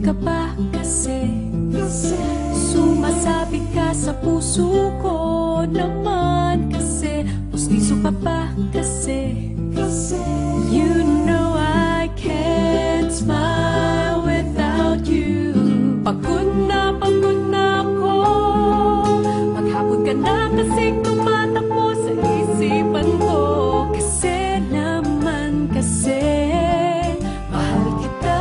ka ba kasi? Sumasabi ka sa puso ko naman kasi. Pustiso ka ba kasi? You know I can't smile without you. Pagod na ako. Maghapon ka na kasing tumatakbo sa isipan ko. Kasi naman kasi mahal kita.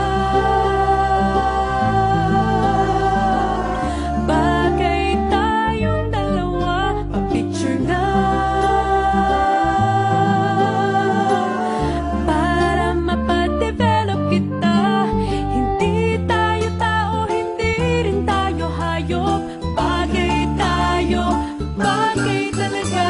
Bagay tayong dalawa, pa-picture na para mapadevelop kita. Hindi tayo tao, hindi rin tayo hayop. Bagay tayo, bagay talaga.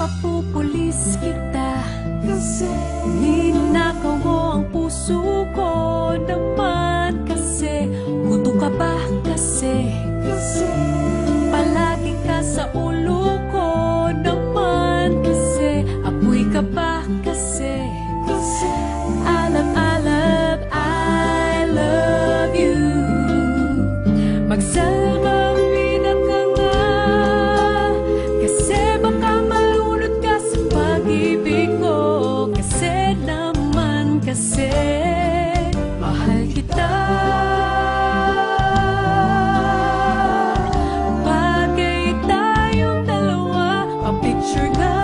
Papupulis kita kasi ninakaw mo ang puso ko naman kasi. Hudo ka ba kasi? Palagi ka sa ulo ko naman kasi. Apoy ka ba kasi? Alab-alab, I love you. Magsalbabida ka nga kasi baka malunod ka sa pag-ibig ko. Kasi naman kasi mahal kita. Bagay tayong dalawa, pa-picture nga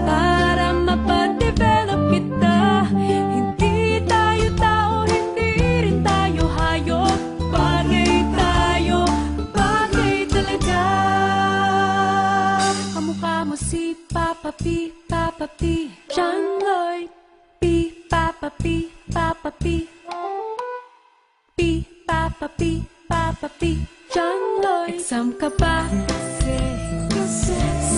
para mapadevelop kita. Hindi tayo tao, hindi rin tayo hayop. Bagay tayo, bagay talaga. Kamukha mo si Papa P, Papa P, John Lloyd P, Papa P, Papa P, P, Papa P, Papa P, John Lloyd. Exam ka ba kasi?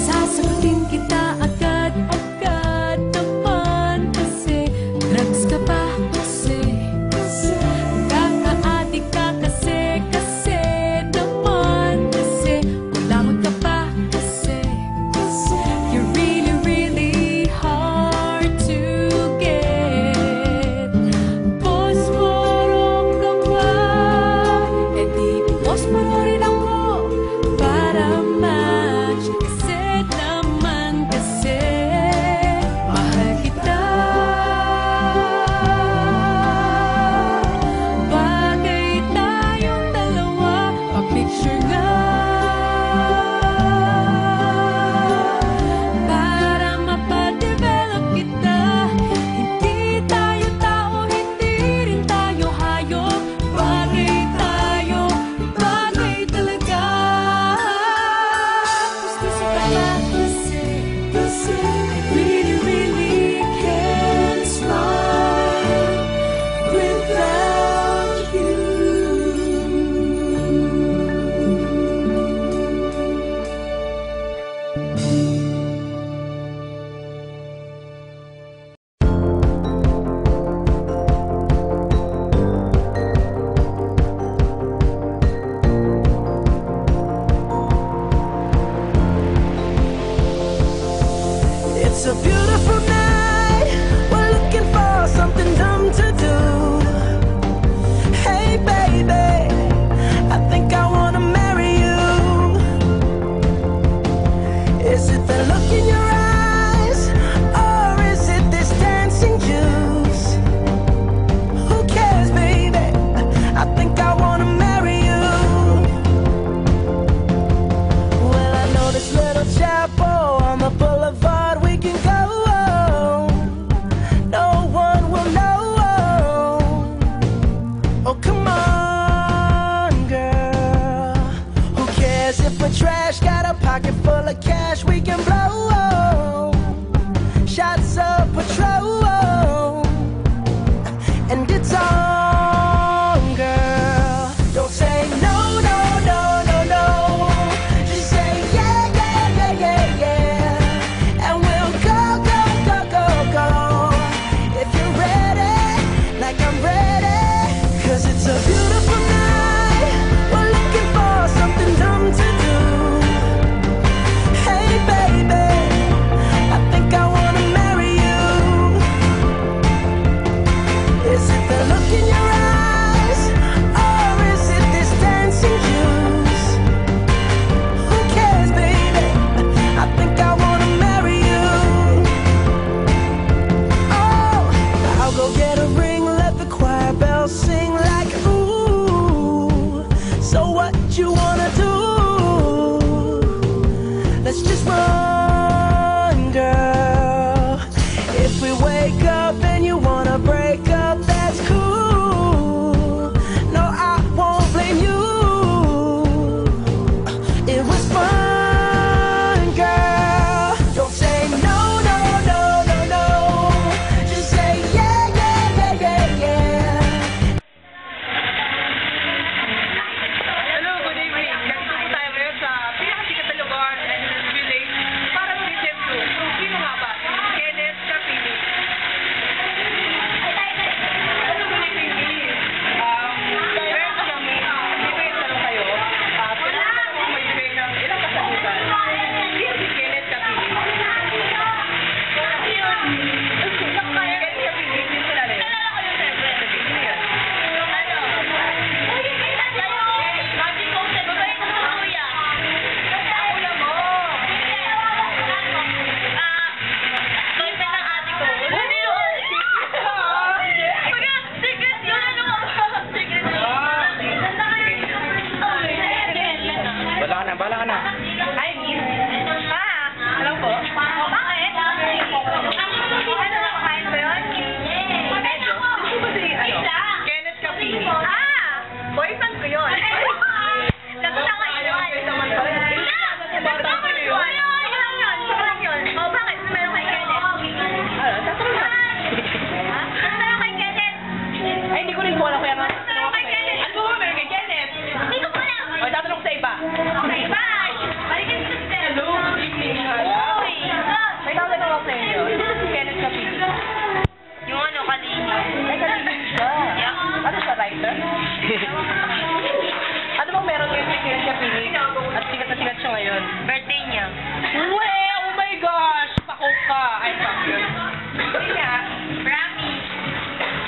Sasagutin kita agad-agad naman kasi. Drugs ka ba kasi? Kaka-adik ka kasi, kasi naman kasi. Kulangot ka ba kasi? You're really, really hard to get. Posporo ka ba? E di posporo rin ako para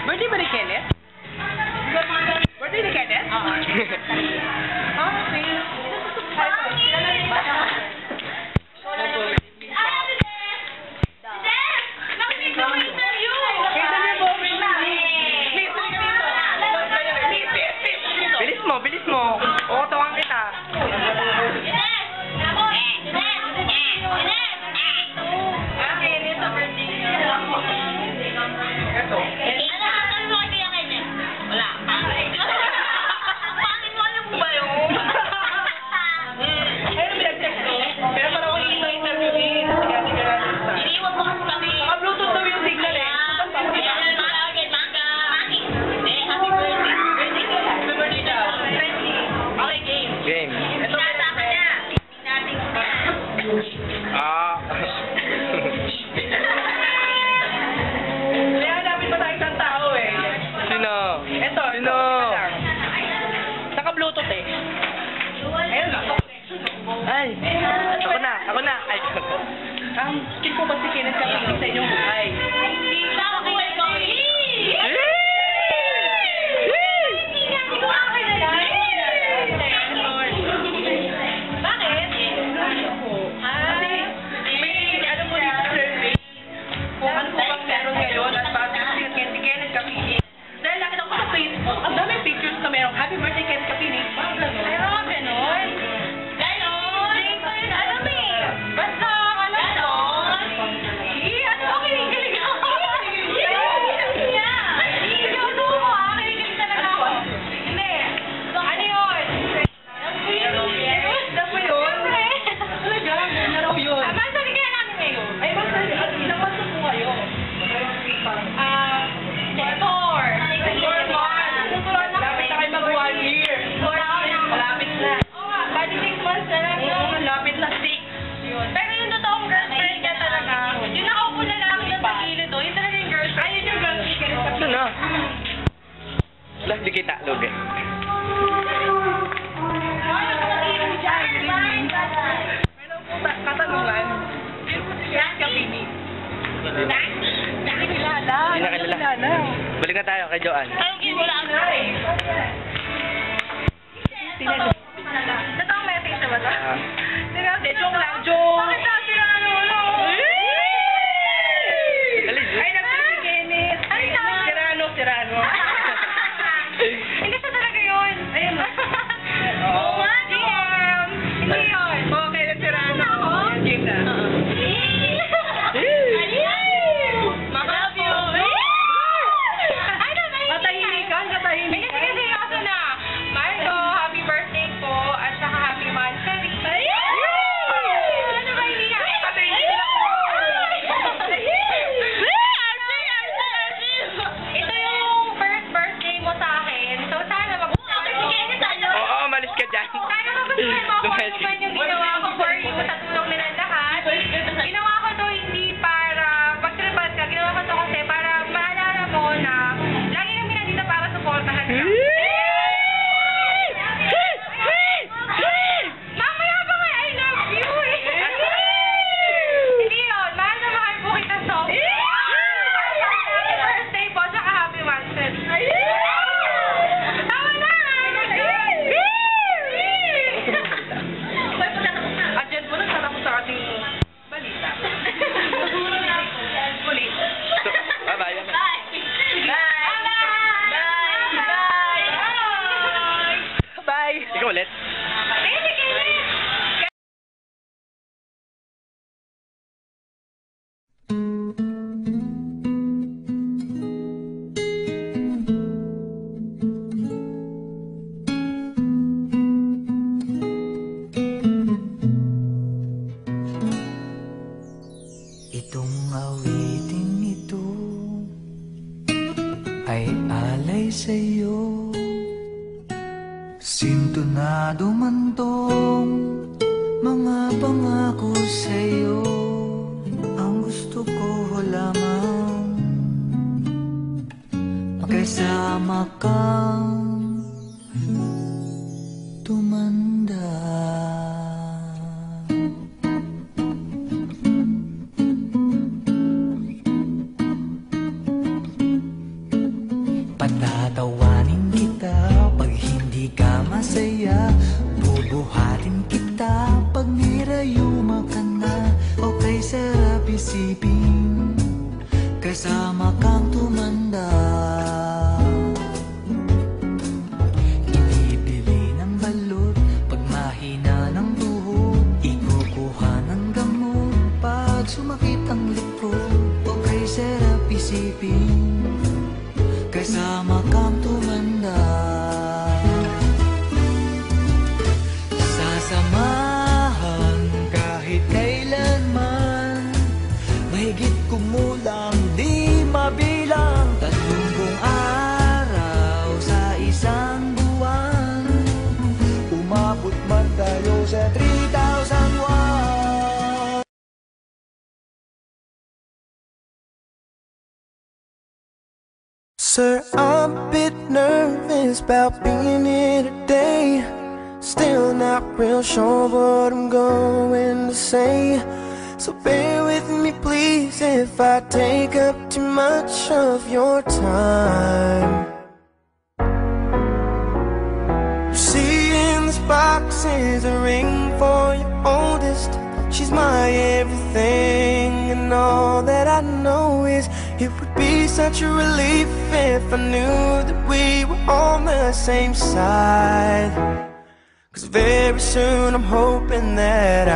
Birthday ba ni Kenneth? Birthday ni Kenneth? Oo. Bilis mo. Oo, tawang kita. Naka-Bluetooth eh. Ayun lang. Ay, ako na. Ay, ang skin ko ba si Kenneth kapinig sa inyong buhay? Happy birthday, Kenneth Kapinig. Parang gano'n. Ay, gano'n. Gano'n? Alam eh. Basta, gano'n. Ano ba kinikilig ako? Kinikilig niya. Kinikilig ako. Kinikilig talaga ako. Hindi. Ano yun? Ano ba yun? Talaga? Ano raw yun? Masali kaya namin ngayon. Ay, masali. Ilang months po kayo? 11 di kita lugi. Katanungan. Yan Kapinig. Hindi na kilala. Balik na tayo kay Joanne. Totoong message na ba ito? Joke lang. Joke! Bakit sabi na ano? Ay, nagsabi Kenneth. Ay, Sirano. Hindi siya talaga yun. Ayun. Oo nga, DM. Hindi yun. Okay, na Sirano. Game na. Love you. Ay, katahimikan. Sige, seryoso na. Marco, happy birthday po. At saka happy monthsary. Ano ba hindi yan? Ito yung first birthday mo sa akin. So, sana Oo, malis ka dyan. Sana magustuhan mo kung ano man yung ginawa ko for you sa tulong nila lahat. Ginawa ko to hindi para pagtripan ka. Ginawa ko to kasi para maalala mo na lagi kami nandito para supportahan ka. Mamaya pa nga, I love you eh. Hindi yun, mahal na mahal po kita so. Happy birthday po, saka happy monthsary. Tama na! Adyan po, nagtatapos sa ating balita. Ulit. Bye-bye. Bye! Ikaw ulit. Itong awiting ito ay alay sa'yo. Sintonado man tong mga pangako sa'yo. Ang gusto ko lamang makasama kang tumanda. kasama kang tumanda. Inibili ng balot pag mahina ng tuhod, ikukuha ng gamot pag sumakit ang likod. Okay, sarap isipin, kasama kang tumanda. Sasamahan kahit kailanman, mahigit kumulang di mabilang, 30 araw sa isang buwan, umabot man tayo sa 3,001. Sir, I'm a bit nervous about being here today. Still not real sure what I'm going to say, so bear with me please if I take up too much of your time. You see in this box is a ring for your oldest. She's my everything, and all that I know is it would be such a relief if I knew that we were on the same side. 'Cause very soon I'm hoping that